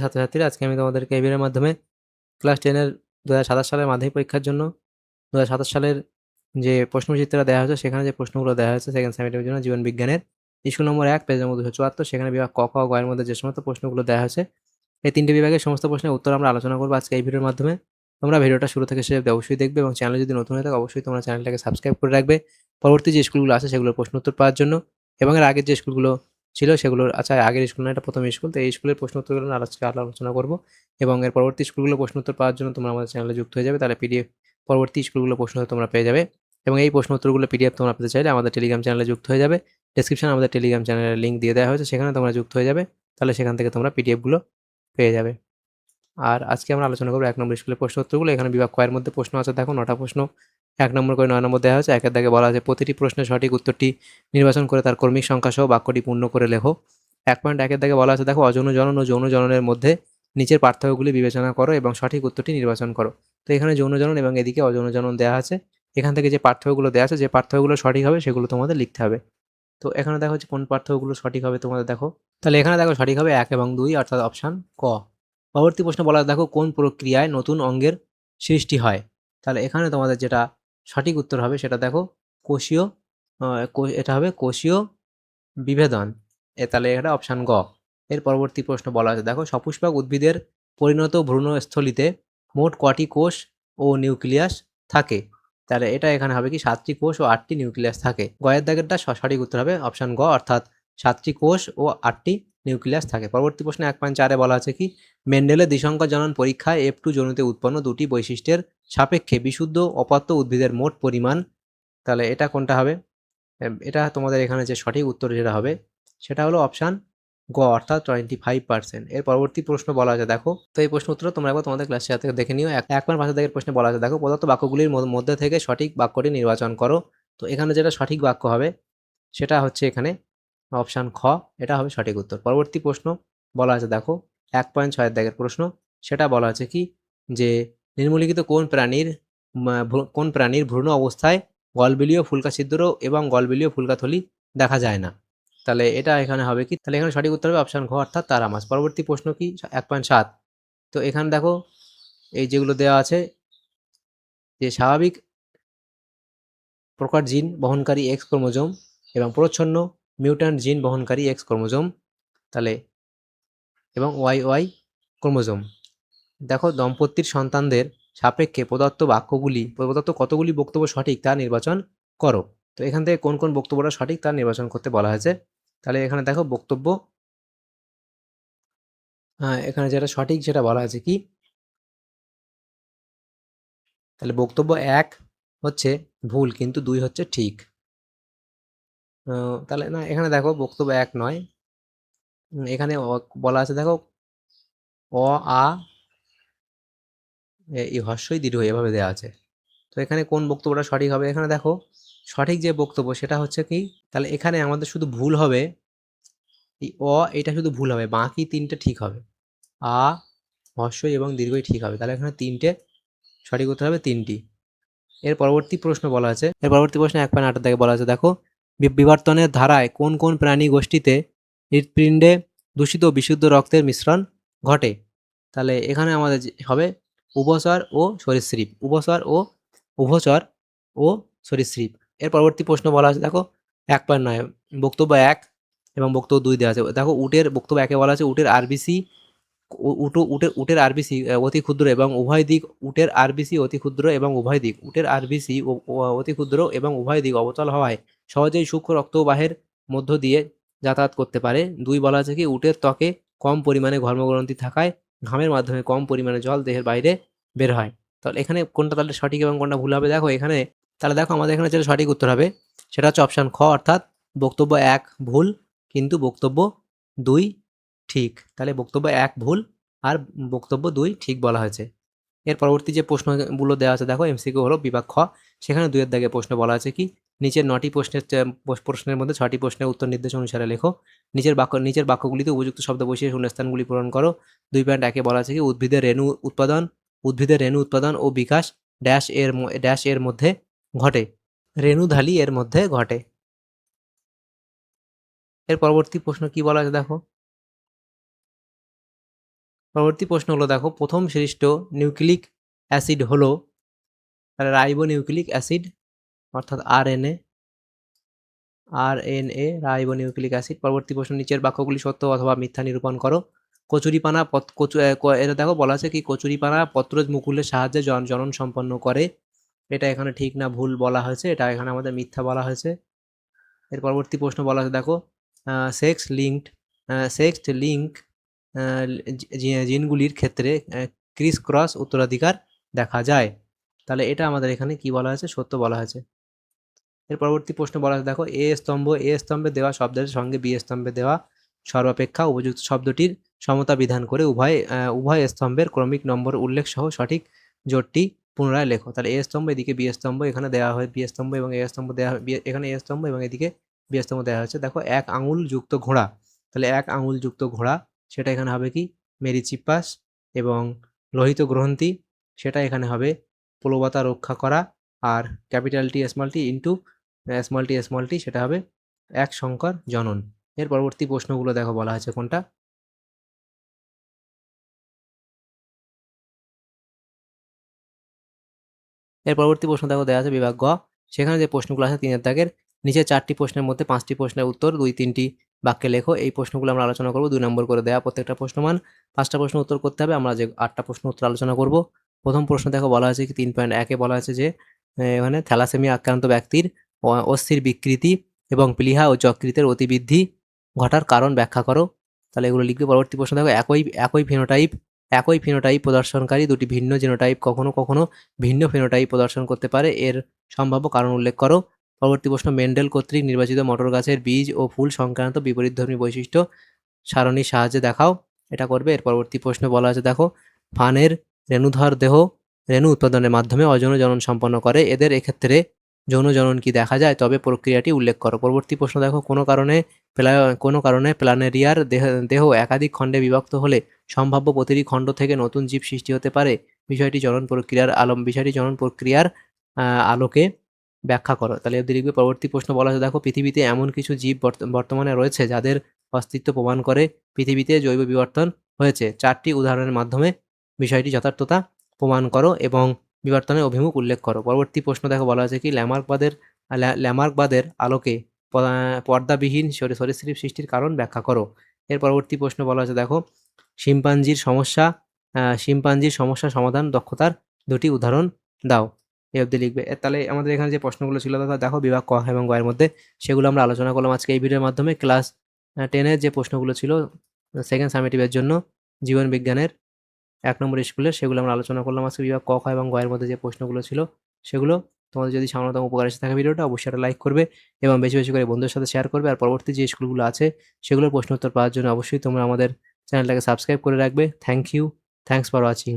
ছাত্রছাত্রীরা, আজকে আমি তোমাদেরকে এই ভিডিওর মাধ্যমে ক্লাস 10-এর 2027 সালের মাধ্যমিক পরীক্ষার জন্য 2027 সালের যে প্রশ্নচিত্রটা দেওয়া হয়েছে, সেখানে যে প্রশ্নগুলো দেওয়া হয়েছে সেকেন্ড সেমিস্টারের জন্য জীবন বিজ্ঞানের স্কুল নম্বর 1 পেজ নম্বর 274, সেখানে বিভাগ ক, খ, গ এর মধ্যে যে সমস্ত প্রশ্নগুলো দেওয়া হয়েছে, এই 3টে বিভাগের সমস্ত প্রশ্নের উত্তর আমরা আলোচনা করবো আজকে এই ভিডিওর মাধ্যমে। তোমরা ভিডিওটা শুরু থেকে শেষ অবধি অবশ্যই দেখবে এবং চ্যানেলে যদি নতুন হয়ে থাকে অবশ্যই তোমরা চ্যানেলটাকে সাবস্ক্রাইব করে রাখবে পরবর্তী যে স্কুলগুলো আছে সেগুলোর প্রশ্ন উত্তর পাওয়ার জন্য। এবং এর আগের যে স্কুলগুলো ছিল সেগুলোর, আচ্ছা আগের স্কুল না, এটা প্রথম স্কুল, তো এই স্কুলের প্রশ্ন উত্তরগুলো আজকে আলোচনা করবো এবং এর পরবর্তী স্কুলগুলো প্রশ্ন উত্তর পাওয়ার জন্য তোমরা আমাদের চ্যানেলে যুক্ত হয়ে যাবে, তাহলে পিডিএফ পরবর্তী স্কুলগুলো প্রশ্ন উত্তর তোমরা পেয়ে যাবে। এবং এই প্রশ্ন উত্তরগুলো পিডিএফ তোমরা পেতে চাইলে আমাদের টেলিগ্রাম চ্যানেলে যুক্ত হয়ে যাবে। ডেসক্রিপশনে আমাদের টেলিগ্রাম চ্যানেলের লিঙ্ক দিয়ে দেওয়া হয়েছে, সেখানে তোমরা যুক্ত হয়ে যাবে, তাহলে সেখান থেকে তোমরা পিডিএফগুলো পেয়ে যাবে। আর আজকে আমরা আলোচনা করবো 1 নম্বর স্কুলের প্রশ্ন উত্তরগুলো। এখানে বিভাগ কয়ের মধ্যে প্রশ্ন আছে, দেখো 9টা প্রশ্ন 1 নম্বর করে 9 নম্বর দেওয়া হয়েছে। একের দাগে বলা আছে প্রতিটি প্রশ্নের সঠিক উত্তরটি নির্বাচন করে তার কর্মিক সংখ্যা সহ বাক্যটি পূর্ণ করে লেখো। 1.1 এর দাগে বলা আছে দেখো অযৌন জনন ও যৌন জননের মধ্যে নিচের পার্থক্যগুলি বিবেচনা করো এবং সঠিক উত্তরটি নির্বাচন করো। তো এখানে যৌন জনন এবং এদিকে অযৌন জনন দেওয়া আছে। এখান থেকে যে পার্থক্যগুলো দেওয়া আছে, যে পার্থক্যগুলো সঠিক হবে সেগুলো তোমাদের লিখতে হবে। তো এখানে দেখো যে কোন পার্থক্যগুলো সঠিক হবে তোমাদের, দেখো তাহলে এখানে দেখো সঠিক হবে 1 এবং 2, অর্থাৎ অপশান ক। পরবর্তী প্রশ্ন বলা আছে দেখো কোন প্রক্রিয়ায় নতুন অঙ্গের সৃষ্টি হয়। তাহলে এখানে তোমাদের যেটা সঠিক উত্তর হবে সেটা দেখো কোষীয়, এটা হবে কোষীয় বিভেদন। তাহলে এটা অপশান গ। এর পরবর্তী প্রশ্ন বলা আছে দেখো সপুষ্পক উদ্ভিদের পরিণত ভ্রূণস্থলিতে মোট কটি কোষ ও নিউক্লিয়াস থাকে। তাহলে এটা এখানে হবে কি 7টি কোষ ও 8টি নিউক্লিয়াস থাকে। গয়ের দাগেরটা সঠিক উত্তর হবে অপশান গ, অর্থাৎ 7টি কোষ ও 8টি নিউক্লিয়াস থাকে। পরবর্তী প্রশ্নে 1.4-এ বলা আছে কি মেন্ডেলের দ্বিসংকর জনন পরীক্ষায় F2 জনিতে উৎপন্ন দুটি বৈশিষ্ট্যের সাপেক্ষে বিশুদ্ধ অপত্য উদ্ভিদের মোট পরিমাণ। তাহলে এটা কোনটা হবে? এটা তোমাদের এখানে যে সঠিক উত্তর যেটা হবে সেটা হলো অপশান গ, অর্থাৎ 25%। এর পরবর্তী প্রশ্ন বলা আছে দেখো, তো এই প্রশ্ন উত্তর তোমরা একবার তোমাদের ক্লাস থেকে দেখে নিও। 1.5 দাগের প্রশ্নে বলা আছে দেখো প্রদত্ত বাক্যগুলির মধ্যে থেকে সঠিক বাক্যটি নির্বাচন করো। তো এখানে যেটা সঠিক বাক্য হবে সেটা হচ্ছে এখানে অপশান খ, এটা হবে সঠিক উত্তর। পরবর্তী প্রশ্ন বলা আছে দেখো 1.6 দাগের প্রশ্ন, সেটা বলা আছে কি যে নিম্নলিখিত কোন প্রাণীর ভ্রূণ অবস্থায় গলবিলীয় ফুলকা ছিদ্র এবং গলবিলীয় ফুলকাথলি দেখা যায় না। তাহলে এটা এখানে হবে কি, তাহলে এখানে সঠিক উত্তর হবে অপশান ঘ, অর্থাৎ তারা মাছ। পরবর্তী প্রশ্ন কি 1.7, তো এখানে দেখো এই যেগুলো দেওয়া আছে যে স্বাভাবিক প্রকার জিন বহনকারী এক্স ক্রোমোজোম এবং প্রচ্ছন্ন মিউট্যান্ট জিন বহনকারী এক্স ক্রোমোজোম, তাহলে এবং ওয়াই ওয়াই ক্রোমোজোম। দেখো দম্পতির সন্তানদের সাপেক্ষে প্রদত্ত কতগুলি বক্তব্য সঠিক তা নির্বাচন করো। তো এখান থেকে কোন কোন বক্তব্যটা সঠিক তা নির্বাচন করতে বলা হয়েছে। তাহলে এখানে দেখো বক্তব্য, এখানে যেটা সঠিক সেটা বলা আছে কি, তাহলে বক্তব্য 1 হচ্ছে ভুল কিন্তু 2 হচ্ছে ঠিক। তাহলে না, এখানে দেখো বক্তব্য 1 নয়, এখানে বলা আছে দেখো অ আ হ্রস্বই দীর্ঘ এভাবে দেওয়া আছে। তো এখানে কোন বক্তব্যটা সঠিক হবে, এখানে দেখো সঠিক যে বক্তব্য সেটা হচ্ছে কি, তাহলে এখানে আমাদের শুধু ভুল হবে এই এটা শুধু ভুল হবে, বাকি 3টে ঠিক হবে। আ, হ্রস্বই এবং দীর্ঘই ঠিক হবে। তাহলে এখানে 3টে সঠিক উত্তর হবে, 3টি। এর পরবর্তী প্রশ্ন বলা আছে, এর পরবর্তী প্রশ্নে 1.8 থেকে বলা আছে দেখো বিবর্তনের ধারায় কোন কোন প্রাণী গোষ্ঠীতে হৃৎপিণ্ডে দূষিত ও বিশুদ্ধ রক্তের মিশ্রণ ঘটে। তাহলে এখানে আমাদের হবে উভচর ও সরীসৃপ, উভচর ও সরীসৃপ। এর পরবর্তী প্রশ্ন বলা আছে দেখো 1.9 বক্তব্য 1 এবং বক্তব্য 2 দেওয়া আছে। দেখো উটের বক্তব্য 1-এ বলা আছে উটের আরবিসি উটের আরবিসি অতি ক্ষুদ্র এবং উভয় দিক উটের আরবিসি অতি ক্ষুদ্র এবং উভয় দিক উটের আরবিসি অতি ক্ষুদ্র এবং উভয় দিক অবতল হওয়ায় সহজেই সূক্ষ্ম রক্তবাহের মধ্য দিয়ে যাতায়াত করতে পারে। 2 বলা আছে কি উটের ত্বকে কম পরিমাণে ঘর্মগ্রন্থি থাকায় ঘামের মাধ্যমে কম পরিমাণে জল দেহের বাইরে বের হয়। তাহলে এখানে কোনটা তাহলে সঠিক এবং কোনটা ভুল হবে, দেখো এখানে, তাহলে দেখো আমাদের এখানে যেটা সঠিক উত্তর হবে সেটা হচ্ছে অপশান খ, অর্থাৎ বক্তব্য 1 ভুল কিন্তু বক্তব্য 2 ঠিক। তাহলে বক্তব্য 1 ভুল আর বক্তব্য 2 ঠিক বলা হয়েছে। এর পরবর্তী যে প্রশ্নগুলো দেওয়া আছে দেখো এমসিকিউ হলো বিভাগ খ, সেখানে 2 এর দাগে প্রশ্ন বলা আছে কি নিচের 9টি প্রশ্নের মধ্যে 6টি প্রশ্নের উত্তর নির্দেশ অনুসারে লেখো। নিচের বাক্যগুলিতে উপযুক্ত শব্দ বসিয়ে শূন্যস্থানগুলি পূরণ করো। 2.1-এ বলা আছে কি উদ্ভিদের রেণু উৎপাদন ও বিকাশ ড্যাশ এর মধ্যে ঘটে, রেণুধালী এর মধ্যে ঘটে। এর পরবর্তী প্রশ্ন কি বলা আছে দেখো, পরবর্তী প্রশ্ন হলো দেখো, প্রথম সৃষ্ট নিউক্লিক অ্যাসিড হলো রাইবোনিউক্লিক অ্যাসিড, অর্থাৎ রাইবোনিউক্লিক অ্যাসিড। পরবর্তী প্রশ্ন, নিচের বাক্যগুলি সত্য অথবা মিথ্যা নিরূপণ করো। কচুরিপানা এটা দেখো বলা আছে কি, কচুরিপানা পত্রজ মুকুলের সাহায্যে জনন সম্পন্ন করে। এটা এখানে ঠিক না ভুল বলা হয়েছে, এটা এখানে আমাদের মিথ্যা বলা হয়েছে। এর পরবর্তী প্রশ্ন বলা আছে দেখো, সেক্স লিঙ্ক জিনগুলির ক্ষেত্রে ক্রিস ক্রস উত্তরাধিকার দেখা যায়। তাহলে এটা আমাদের এখানে কি বলা হয়েছে, সত্য বলা হয়েছে। এর পরবর্তী প্রশ্ন বলা আছে দেখো, এ স্তম্ভে দেওয়া শব্দের সঙ্গে বি স্তম্ভে দেওয়া সর্বাপেক্ষা উপযুক্ত শব্দটির সমতা বিধান করে উভয় স্তম্ভের ক্রমিক নম্বর উল্লেখ সহ সঠিক জোটটি পুনরায় লেখো। তাহলে এ স্তম্ভ, এদিকে বি স্তম্ভ, এখানে দেওয়া হয় বি স্তম্ভ এবং এ স্তম্ভ দেওয়া হয়, এখানে এ স্তম্ভ এবং এদিকে বি স্তম্ভ দেওয়া হয়েছে। দেখো, এক আঙুল যুক্ত ঘোড়া, তাহলে এক আঙুল যুক্ত ঘোড়া সেটা এখানে হবে কি মেরিচিপাস, এবং লোহিত গ্রন্থি সেটা এখানে হবে প্লবতা রক্ষা করা, আর ক্যাপিটাল টি স্মল টি সেটা হবে এক সংকর জনন। এর পরবর্তী প্রশ্নগুলো দেখো বলা হয়েছে কোনটা। এর পরবর্তী প্রশ্ন দেখো দেওয়া আছে বিভাগ গ, সেখানে যে প্রশ্নগুলো আছে 3 দাগের নিচে 4টি প্রশ্নের মধ্যে 5টি প্রশ্নের উত্তর 2-3টি বাক্যে লেখো। এই প্রশ্নগুলো আমরা আলোচনা করব, 2 নম্বর করে দেওয়া প্রত্যেকটা প্রশ্নমান 5টা প্রশ্ন উত্তর করতে হবে। আমরা যে 8টা প্রশ্ন উত্তর আলোচনা করব। প্রথম প্রশ্ন দেখো বলা আছে কি 3.1 এ বলা আছে যে এখানে থ্যালাসেমিয়া আক্রান্ত ব্যক্তির অস্থির বিকৃতি এবং প্লীহা ও যকৃতের অতিবৃদ্ধি ঘটার কারণ ব্যাখ্যা করো। তাহলে এগুলো লিখবে। পরবর্তী প্রশ্ন দেখো, একই ফিনোটাইপ প্রদর্শনকারী দুটি ভিন্ন জিনোটাইপ কখনো কখনো ভিন্ন ফিনোটাইপ প্রদর্শন করতে পারে, এর সম্ভাব্য কারণ উল্লেখ করো। পরবর্তী প্রশ্ন, মেন্ডেল কর্তৃক নির্বাচিত মটর গাছের বীজ ও ফুল সংক্রান্ত বিপরীতধর্মী বৈশিষ্ট্য সারণীর সাহায্যে দেখাও। এটা করবে। এর পরবর্তী প্রশ্ন বলা আছে দেখো, ফানের রেণুধর দেহ রেণু উৎপাদনের মাধ্যমে অযৌন জনন সম্পন্ন করে, এদের এক্ষেত্রে যৌন জনন কি দেখা যায়, তবে প্রক্রিয়াটি উল্লেখ করো। পরবর্তী প্রশ্ন দেখো, কোনো কারণে প্ল্যানেরিয়ার দেহ একাধিক খণ্ডে বিভক্ত হলে সম্ভাব্য প্রতিটি খণ্ড থেকে নতুন জীব সৃষ্টি হতে পারে, বিষয়টি জনন প্রক্রিয়ার আলোকে ব্যাখ্যা করো। তাহলে এদের লিখবে। পরবর্তী প্রশ্ন বলা আছে দেখো, পৃথিবীতে এমন কিছু জীব বর্তমানে রয়েছে যাদের অস্তিত্ব প্রমাণ করে পৃথিবীতে জৈব বিবর্তন হয়েছে, 4টি উদাহরণের মাধ্যমে বিষয়টি যথার্থতা প্রমাণ করো এবং বিবর্তনের অভিমুখ উল্লেখ করো। পরবর্তী প্রশ্ন দেখো বলা আছে কি, ল্যামার্কবাদের আলোকে পর্দাবিহীন সরীসৃপ সৃষ্টির কারণ ব্যাখ্যা করো। এর পরবর্তী প্রশ্ন বলা আছে দেখো, শিম্পাঞ্জির সমস্যা সমাধান দক্ষতার 2টি উদাহরণ দাও। এই অবধি লিখবে। তাহলে আমাদের এখানে যে প্রশ্নগুলো ছিল দাদা দেখো বিভাগ ক এবং গ এর মধ্যে, সেগুলো আমরা আলোচনা করলাম আজকে এই ভিডিওর মাধ্যমে। ক্লাস 10-এর যে প্রশ্নগুলো ছিল সেকেন্ড সামেটিভের জন্য জীবন বিজ্ঞানের 1 নম্বর স্কুলের, সেগুলো আমরা আলোচনা করলাম আজকে বিভাগ ক, খ এবং গ এর মধ্যে যে প্রশ্নগুলো ছিল সেগুলো। তোমাদের যদি সামান্যতম উপকার এসে থাকে ভিডিওটা, অবশ্যই একটা লাইক করবে এবং বেশি বেশি করে বন্ধুদের সাথে শেয়ার করবে। আর পরবর্তী যে স্কুলগুলো আছে সেগুলোর প্রশ্ন উত্তর পাওয়ার জন্য অবশ্যই তোমরা আমাদের চ্যানেলটাকে সাবস্ক্রাইব করে রাখবে। Thanks for watching.